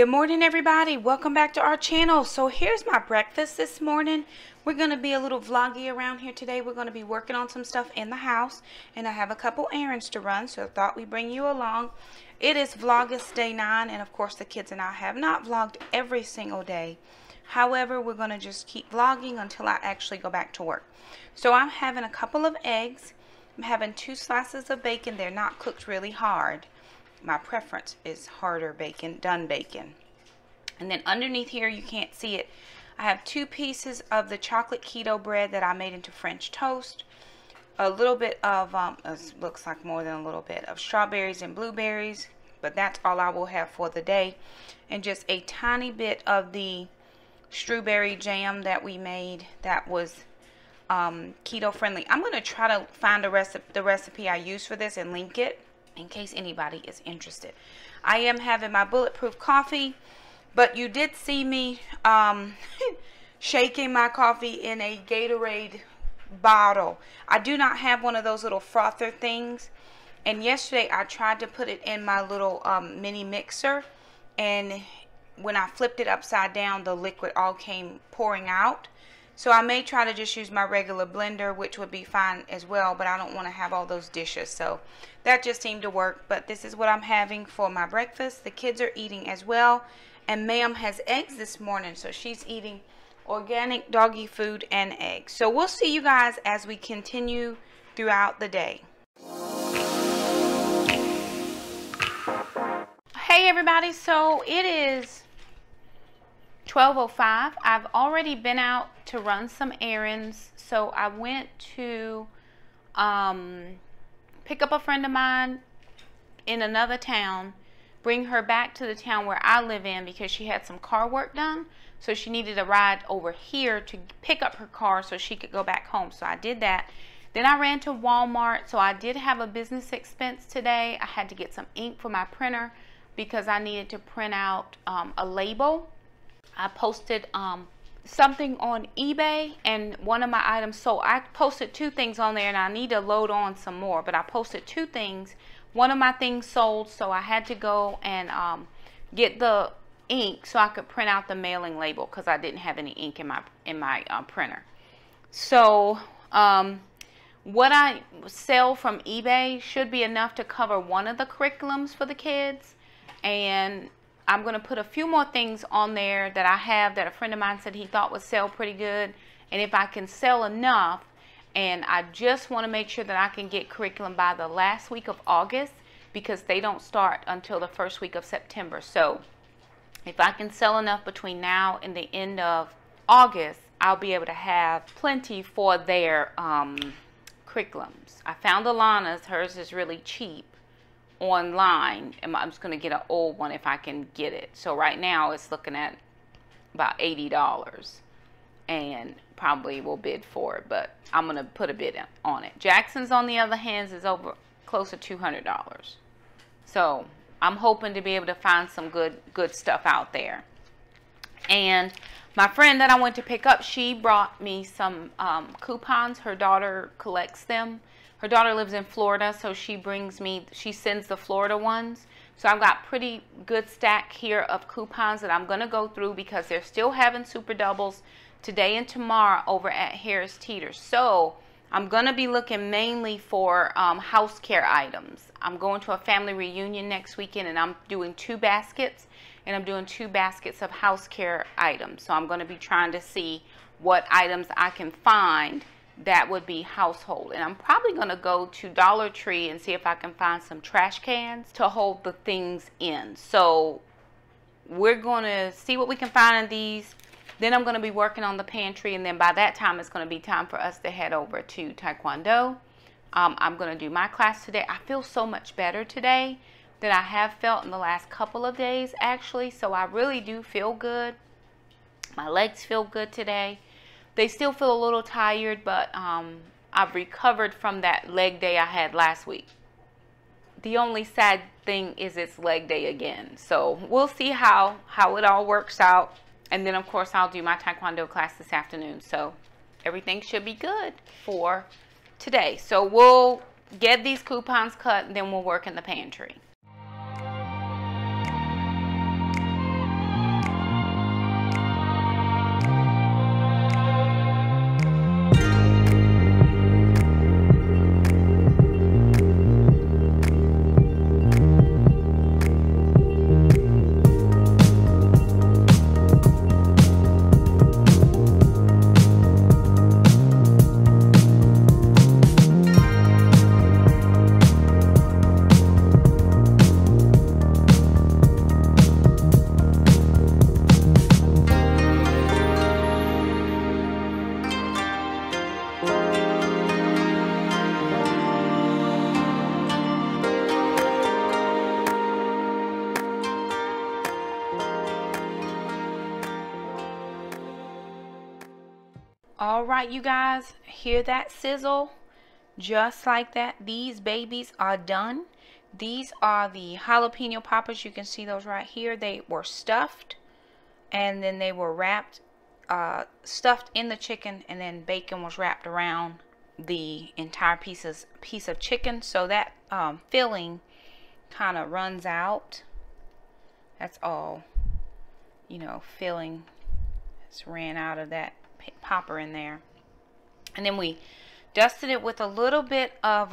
Good morning, everybody. Welcome back to our channel. So here's my breakfast this morning. We're going to be a little vloggy around here today. We're going to be working on some stuff in the house, and I have a couple errands to run, so I thought we'd bring you along. It is Vlogust day 9, and of course the kids and I have not vlogged every single day. However, we're going to just keep vlogging until I actually go back to work. So I'm having a couple of eggs. I'm having 2 slices of bacon. They're not cooked really hard. My preference is harder bacon, done bacon. And then underneath here, you can't see it, I have 2 pieces of the chocolate keto bread that I made into French toast. A little bit of, looks like more than a little bit, of strawberries and blueberries. But that's all I will have for the day. And just a tiny bit of the strawberry jam that we made that was keto friendly. I'm going to try to find the recipe I used for this and link it, in case anybody is interested. I am having my bulletproof coffee, but you did see me shaking my coffee in a Gatorade bottle. I do not have one of those little frother things, and yesterday I tried to put it in my little mini mixer, and when I flipped it upside down, the liquid all came pouring out. So I may try to just use my regular blender, which would be fine as well, but I don't want to have all those dishes. So that just seemed to work. But this is what I'm having for my breakfast. The kids are eating as well. And Ma'am has eggs this morning, so she's eating organic doggy food and eggs. So we'll see you guys as we continue throughout the day. Hey everybody, so it is 12:05. I've already been out to run some errands. So I went to pick up a friend of mine in another town, bring her back to the town where I live in because she had some car work done. So she needed a ride over here to pick up her car so she could go back home. So I did that. Then I ran to Walmart. So I did have a business expense today. I had to get some ink for my printer because I needed to print out a label. I posted something on eBay, and one of my items, so I posted 2 things on there, and I need to load on some more, but I posted 2 things. One of my things sold, so I had to go and get the ink so I could print out the mailing label because I didn't have any ink in my printer. So what I sell from eBay should be enough to cover one of the curriculums for the kids, and I'm going to put a few more things on there that I have that a friend of mine said he thought would sell pretty good. And if I can sell enough, and I just want to make sure that I can get curriculum by the last week of August because they don't start until the first week of September. So if I can sell enough between now and the end of August, I'll be able to have plenty for their curriculums. I found Alana's. Hers is really cheap online, and I'm just going to get an old one if I can get it. So right now it's looking at about $80, and probably will bid for it, but I'm going to put a bid on it. Jackson's, on the other hand, is over close to $200. So I'm hoping to be able to find some good stuff out there. And my friend that I went to pick up, she brought me some coupons. Her daughter collects them. Her daughter lives in Florida, so she sends the Florida ones. So I've got pretty good stack here of coupons that I'm going to go through because they're still having super doubles today and tomorrow over at Harris Teeter. So I'm going to be looking mainly for house care items. I'm going to a family reunion next weekend, and I'm doing 2 baskets, and I'm doing 2 baskets of house care items. So I'm going to be trying to see what items I can find that would be household. And I'm probably going to go to Dollar Tree and see if I can find some trash cans to hold the things in. So we're going to see what we can find in these. Then I'm going to be working on the pantry, and then by that time it's going to be time for us to head over to Taekwondo. I'm going to do my class today. I feel so much better today than I have felt in the last couple of days, actually. So I really do feel good. My legs feel good today. They still feel a little tired, but I've recovered from that leg day I had last week. The only sad thing is it's leg day again. So we'll see how it all works out. And then, of course, I'll do my Taekwondo class this afternoon. So everything should be good for today. So we'll get these coupons cut, and then we'll work in the pantry. All right, you guys, hear that sizzle? Just like that, these babies are done. These are the jalapeno poppers. You can see those right here. They were stuffed, and then they were wrapped, stuffed in the chicken, and then bacon was wrapped around the entire piece of chicken, so that filling kind of runs out. That's all, you know, filling has ran out of that popper in there. And then we dusted it with a little bit of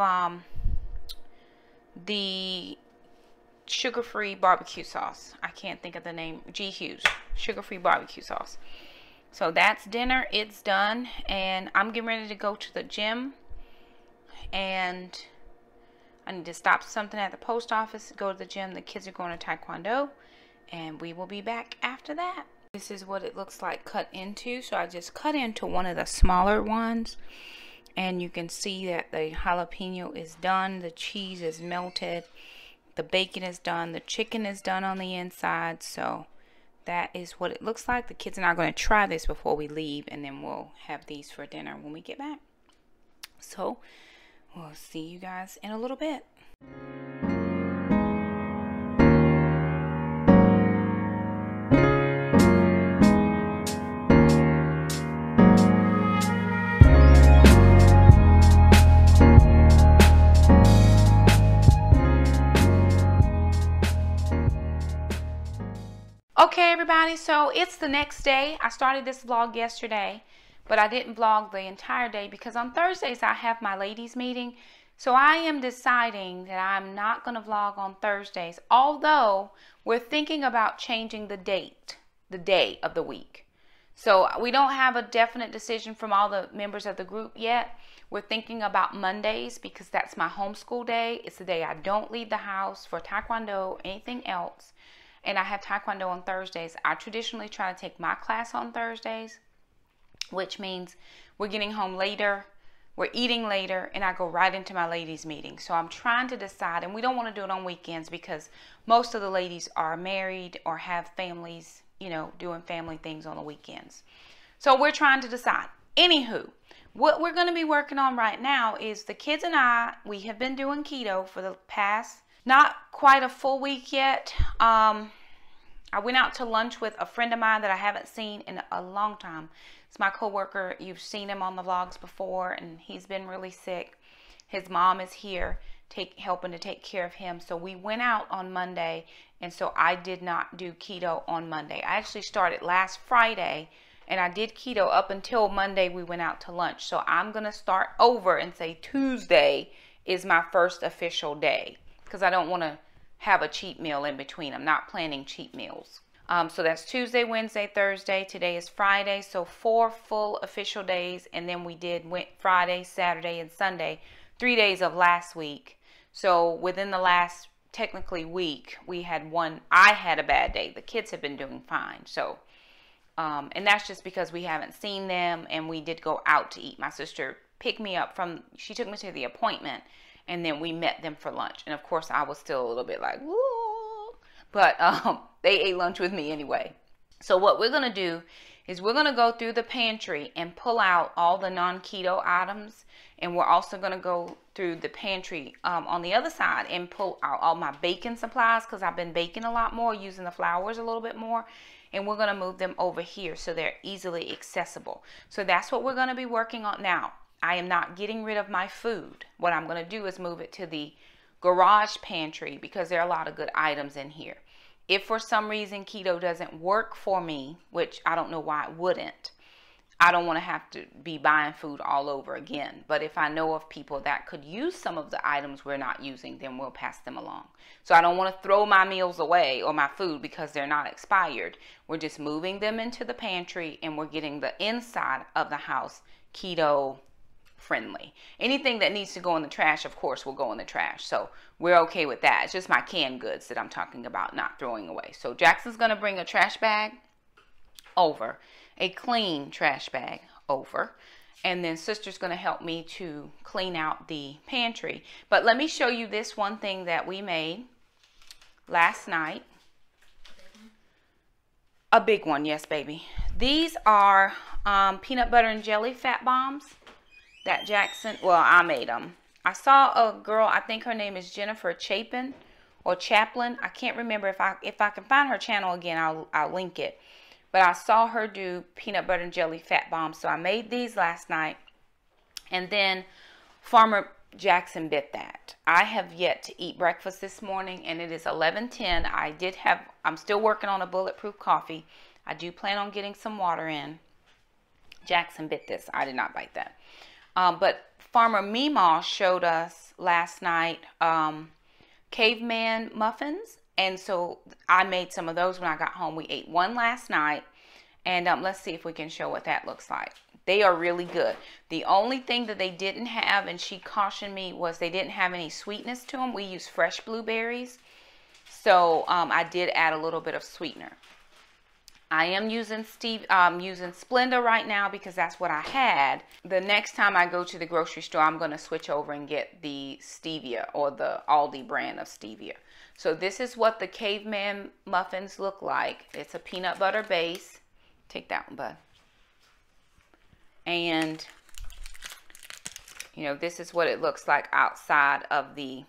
the sugar-free barbecue sauce. I can't think of the name. G. Hughes sugar-free barbecue sauce. So that's dinner. It's done, and I'm getting ready to go to the gym, and I need to stop something at the post office, go to the gym. The kids are going to Taekwondo, and we will be back after that. This is what it looks like cut into. So I just cut into one of the smaller ones, and you can see that the jalapeno is done, the cheese is melted, the bacon is done, the chicken is done on the inside. So that is what it looks like. The kids and I are going to try this before we leave, and then we'll have these for dinner when we get back. So we'll see you guys in a little bit. Okay, everybody, so it's the next day. I started this vlog yesterday, but I didn't vlog the entire day because on Thursdays I have my ladies meeting. So I am deciding that I'm not going to vlog on Thursdays, although we're thinking about changing the date, the day of the week. So we don't have a definite decision from all the members of the group yet. We're thinking about Mondays because that's my homeschool day. It's the day I don't leave the house for Taekwondo or anything else. And I have Taekwondo on Thursdays. I traditionally try to take my class on Thursdays, which means we're getting home later, we're eating later, and I go right into my ladies meeting. So I'm trying to decide, and we don't want to do it on weekends because most of the ladies are married or have families, you know, doing family things on the weekends. So we're trying to decide. Anywho, what we're going to be working on right now is the kids and we have been doing keto for the past, not quite a full week yet. I went out to lunch with a friend of mine that I haven't seen in a long time. It's my coworker. You've seen him on the vlogs before, and he's been really sick. His mom is here helping to take care of him. So we went out on Monday, and so I did not do keto on Monday. I actually started last Friday, and I did keto up until Monday we went out to lunch. So I'm going to start over and say Tuesday is my first official day, because I don't want to have a cheat meal in between. I'm not planning cheat meals. So that's Tuesday, Wednesday, Thursday. Today is Friday. So 4 full official days. And then we went Friday, Saturday, and Sunday. 3 days of last week. So within the last, technically, week, I had a bad day. The kids have been doing fine. So, and that's just because we haven't seen them, and we did go out to eat. My sister picked me up she took me to the appointment, and then we met them for lunch. And of course, I was still a little bit like, woo. But they ate lunch with me anyway. So what we're going to do is we're going to go through the pantry and pull out all the non-keto items. And we're also going to go through the pantry on the other side and pull out all my baking supplies, because I've been baking a lot more, using the flours a little bit more. And we're going to move them over here so they're easily accessible. So that's what we're going to be working on now. I am not getting rid of my food. What I'm going to do is move it to the garage pantry because there are a lot of good items in here. If for some reason keto doesn't work for me, which I don't know why it wouldn't, I don't want to have to be buying food all over again. But if I know of people that could use some of the items we're not using, then we'll pass them along. So I don't want to throw my meals away or my food because they're not expired. We're just moving them into the pantry, and we're getting the inside of the house keto friendly. Anything that needs to go in the trash, of course, will go in the trash. So we're okay with that. It's just my canned goods that I'm talking about not throwing away. So Jackson's going to bring a trash bag over, a clean trash bag over, and then sister's going to help me to clean out the pantry. But let me show you this one thing that we made last night. A big one, yes, baby. These are peanut butter and jelly fat bombs that Jackson, well, I made them. I saw a girl, I think her name is Jennifer Chapin or Chaplin. I can't remember. If I can find her channel again, I'll link it. But I saw her do peanut butter and jelly fat bombs. So I made these last night. And then Farmer Jackson bit that. I have yet to eat breakfast this morning, and it is 11:10. I'm still working on a bulletproof coffee. I do plan on getting some water in. Jackson bit this. I did not bite that. But Farmer Meemaw showed us last night caveman muffins. And so I made some of those when I got home. We ate one last night. And let's see if we can show what that looks like. They are really good. The only thing that they didn't have, and she cautioned me, was they didn't have any sweetness to them. We use fresh blueberries. So I did add a little bit of sweetener. I am using Splenda right now because that's what I had. The next time I go to the grocery store, I'm going to switch over and get the stevia, or the Aldi brand of stevia. So this is what the caveman muffins look like. It's a peanut butter base. Take that one, bud. And, you know, this is what it looks like outside of the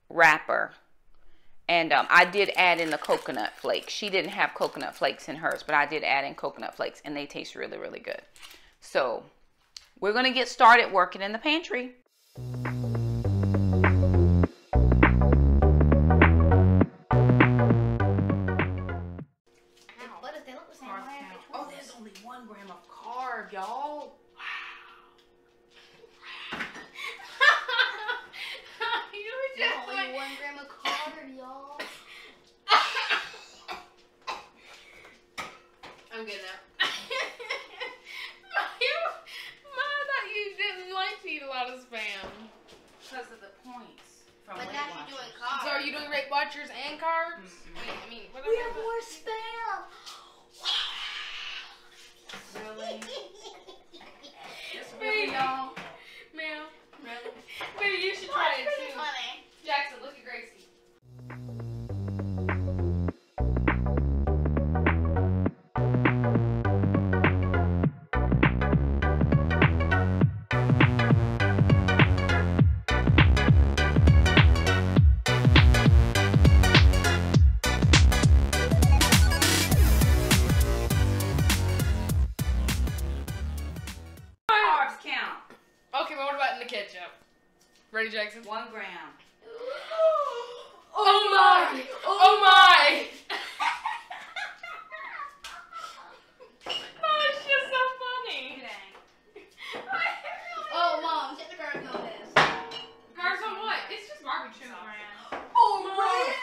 wrapper. And I did add in the coconut flakes. She didn't have coconut flakes in hers, but I did add in coconut flakes, and they taste really, really good. So we're going to get started working in the pantry. Oh, there's only 1 gram of carb, y'all. Only 1 gram of carb, y'all. I'm good now. I thought you didn't like to eat a lot of Spam. Because of the points from But Weight now Watchers. you're doing carbs. So are you doing Weight Watchers and carbs? I mean, what We have more Spam. Really? It's really, y'all. Ma'am, Really? maybe you should try it Pretty too. funny. Jackson, look at Gracie. Carbs count. Okay, but what about in the ketchup? Ready, Jackson? 1 gram. Oh my! Oh my! Oh, it's just so funny. Oh, Mom, check the carbs on this. Carbs on what? It's just barbecue 2 sauce. grams. Oh, right.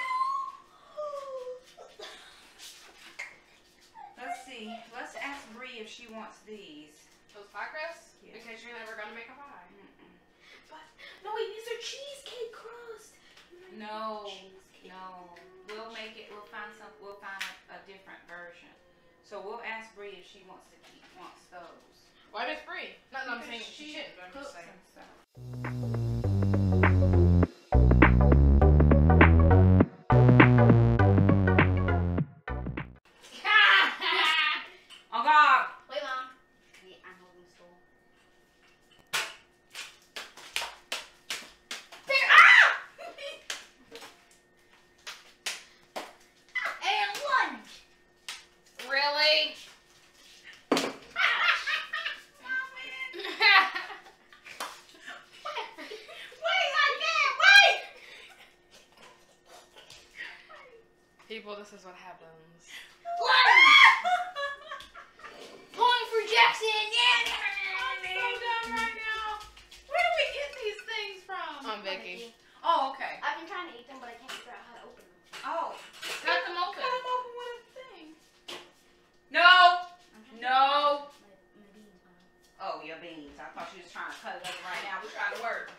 Let's see. Let's ask Bree if she wants these. Those pie crusts? Yeah. Because you're never gonna make a pie. No, wait, these are cheesecake crust. No, no. We'll make it. We'll find a different version. So we'll ask Bree if she wants those. Why Miss Bree? Not that I'm saying Because she shouldn't, but I'm cooks just saying. and stuff. Oh God! Wait, Mom. Wait, I'm holding the stool. There! Ah! And lunge! Really? People, this is what happens. Point for Jackson! Yeah! I'm so done right now. Where do we get these things from? I'm Vicky. Oh, okay. I've been trying to eat them, but I can't figure out how to open them. Oh. Cut them open. Cut them open with a thing. No. No. My beans, Mom. Oh, your beans. I thought you was trying to cut it open right now. We're trying to work.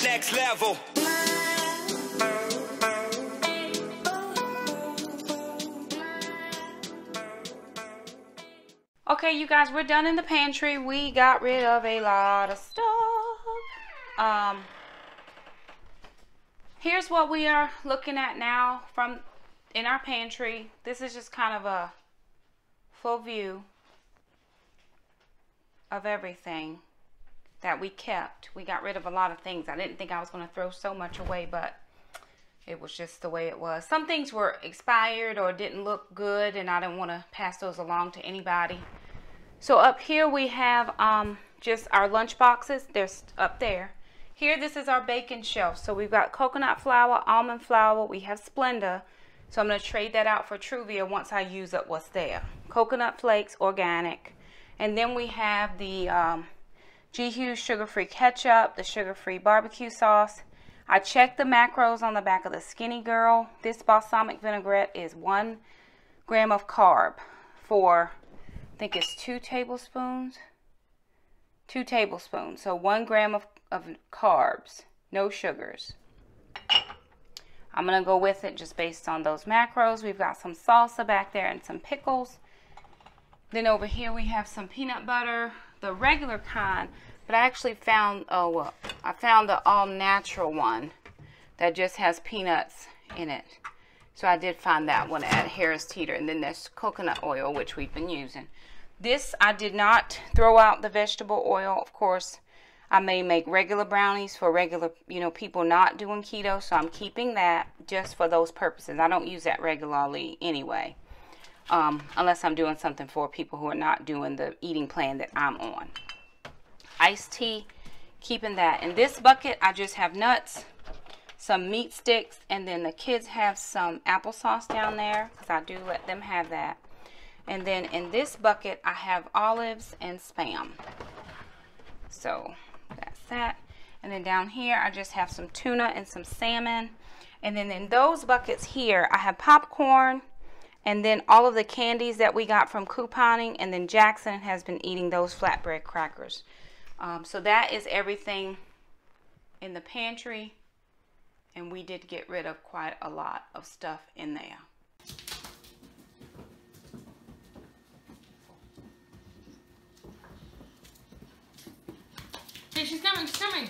Next level. Okay, you guys, we're done in the pantry. We got rid of a lot of stuff. Here's what we are looking at now from in our pantry. This is just kind of a full view of everything that we kept. We got rid of a lot of things. I didn't think I was going to throw so much away, but it was just the way it was. Some things were expired or didn't look good, and I didn't want to pass those along to anybody. So up here we have just our lunch boxes. They're up there. Here, this is our baking shelf. So we've got coconut flour, almond flour. We have Splenda. So I'm going to trade that out for Truvia once I use up what's there. Coconut flakes, organic. And then we have the G. Hughes sugar-free ketchup, the sugar-free barbecue sauce. I checked the macros on the back of the Skinny Girl. This balsamic vinaigrette is 1 gram of carb for, I think it's 2 tablespoons. 2 tablespoons. So 1 gram of carbs, no sugars. I'm going to go with it just based on those macros. We've got some salsa back there and some pickles. Then over here we have some peanut butter, the regular kind, but I actually found, I found the all-natural one that just has peanuts in it. So I did find that one at Harris Teeter. And then there's coconut oil, which we've been using. This, I did not throw out the vegetable oil. Of course, I may make regular brownies for regular, people not doing keto. So I'm keeping that just for those purposes. I don't use that regularly anyway. Unless I'm doing something for people who are not doing the eating plan that I'm on. Iced tea, keeping that. In this bucket, I just have nuts, some meat sticks, and then the kids have some applesauce down there because I do let them have that. And then in this bucket, I have olives and Spam. So that's that. And then down here, I just have some tuna and some salmon. And then in those buckets here, I have popcorn. And then all of the candies that we got from couponing. And then Jackson has been eating those flatbread crackers. So that is everything in the pantry. And we did get rid of quite a lot of stuff in there. Hey, she's coming, she's coming.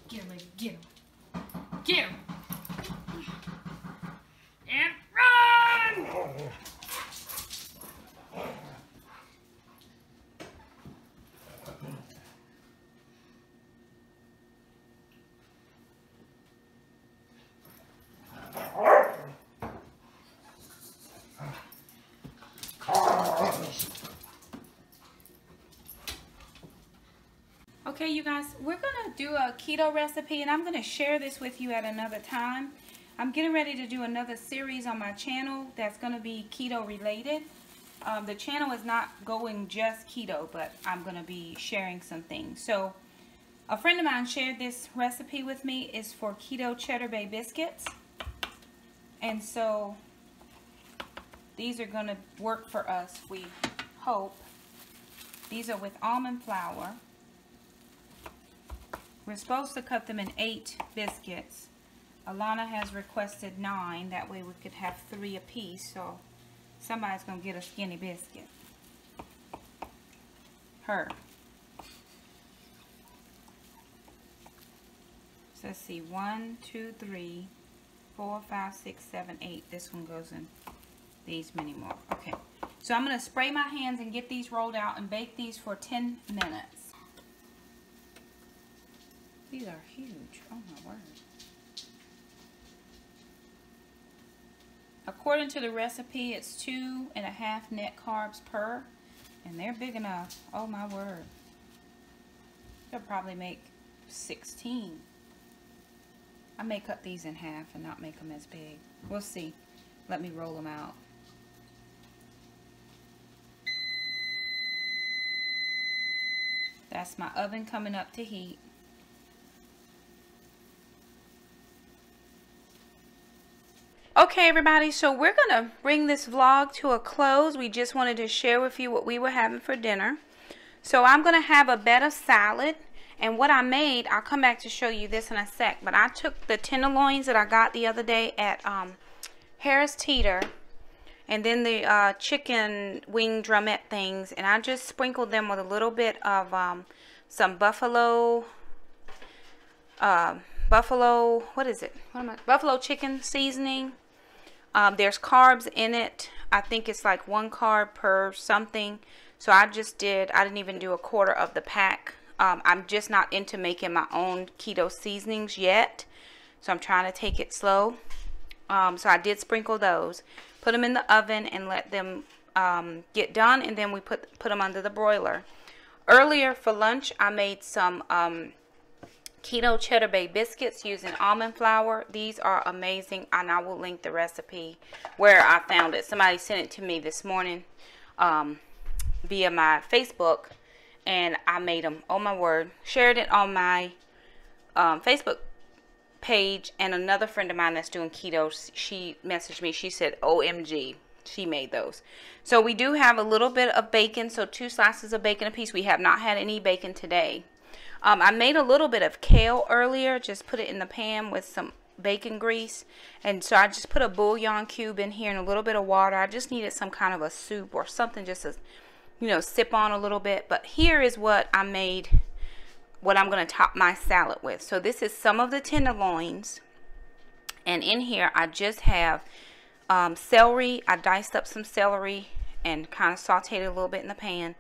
Get him, lady, get him. Get him. And run! Okay, you guys, we're going to do a keto recipe, and I'm going to share this with you at another time. I'm getting ready to do another series on my channel that's going to be keto related. The channel is not going just keto, but I'm going to be sharing some things. So, a friend of mine shared this recipe with me. It's for keto Cheddar Bay biscuits. And so, these are going to work for us, we hope. These are with almond flour. We're supposed to cut them in 8 biscuits. Alana has requested 9. That way we could have 3 apiece. So somebody's going to get a skinny biscuit. Her. So let's see. 1, 2, 3, 4, 5, 6, 7, 8. This one goes in these many more. Okay. So I'm going to spray my hands and get these rolled out and bake these for 10 minutes. These are huge. Oh my word. According to the recipe, it's 2.5 net carbs per. And they're big enough. Oh my word. They'll probably make 16. I may cut these in half and not make them as big. We'll see. Let me roll them out. That's my oven coming up to heat. Okay, everybody, so we're going to bring this vlog to a close. We just wanted to share with you what we were having for dinner. So I'm going to have a bed of salad. And what I made, I'll come back to show you this in a sec. But I took the tenderloins that I got the other day at Harris Teeter. And then the chicken wing drumette things, and I just sprinkled them with a little bit of some buffalo, what is it? Buffalo chicken seasoning. There's carbs in it. I think it's like 1 carb per something. So I didn't even do a quarter of the pack. I'm just not into making my own keto seasonings yet. So I'm trying to take it slow. So I did sprinkle those. Put them in the oven and let them get done, and then we put them under the broiler. Earlier for lunch, I made some keto cheddar bay biscuits using almond flour. These are amazing, and I will link the recipe where I found it. Somebody sent it to me this morning via my Facebook, and I made them. Oh my word! Shared it on my Facebook page, and another friend of mine that's doing keto, she messaged me. She said, OMG, she made those. So we do have a little bit of bacon, so 2 slices of bacon a piece. We have not had any bacon today. I made a little bit of kale earlier, just put it in the pan with some bacon grease, and so I just put a bouillon cube in here and a little bit of water. I just needed some kind of a soup or something just to, you know, sip on a little bit. But here is what I made, what I'm going to top my salad with. So this is some of the tenderloins, and in here I just have celery. I diced up some celery and kind of sauteed it a little bit in the pan.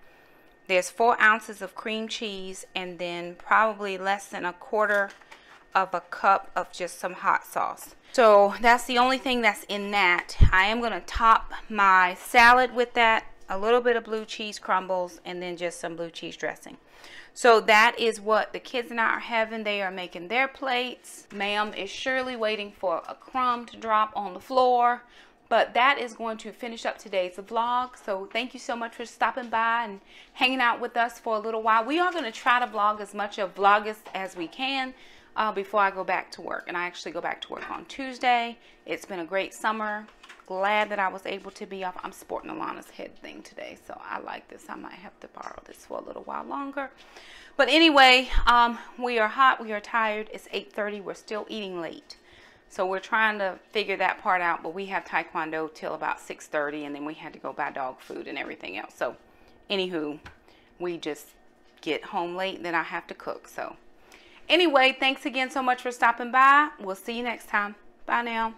There's 4 ounces of cream cheese, and then probably less than 1/4 of a cup of just some hot sauce. So that's the only thing that's in that. I am going to top my salad with that, a little bit of blue cheese crumbles, and then just some blue cheese dressing. So that is what the kids and I are having. They are making their plates. Ma'am is surely waiting for a crumb to drop on the floor. But that is going to finish up today's vlog. So thank you so much for stopping by and hanging out with us for a little while. We are going to try to vlog as much of Vlogust as we can before I go back to work. And I actually go back to work on Tuesday. It's been a great summer. Glad that I was able to be off. I'm sporting Alana's head thing today, so I like this. I might have to borrow this for a little while longer. But anyway, we are hot. We are tired. It's 8:30. We're still eating late. So we're trying to figure that part out, but we have taekwondo till about 6:30, and then we had to go buy dog food and everything else. So anywho, we just get home late, and then I have to cook. So anyway, thanks again so much for stopping by. We'll see you next time. Bye now.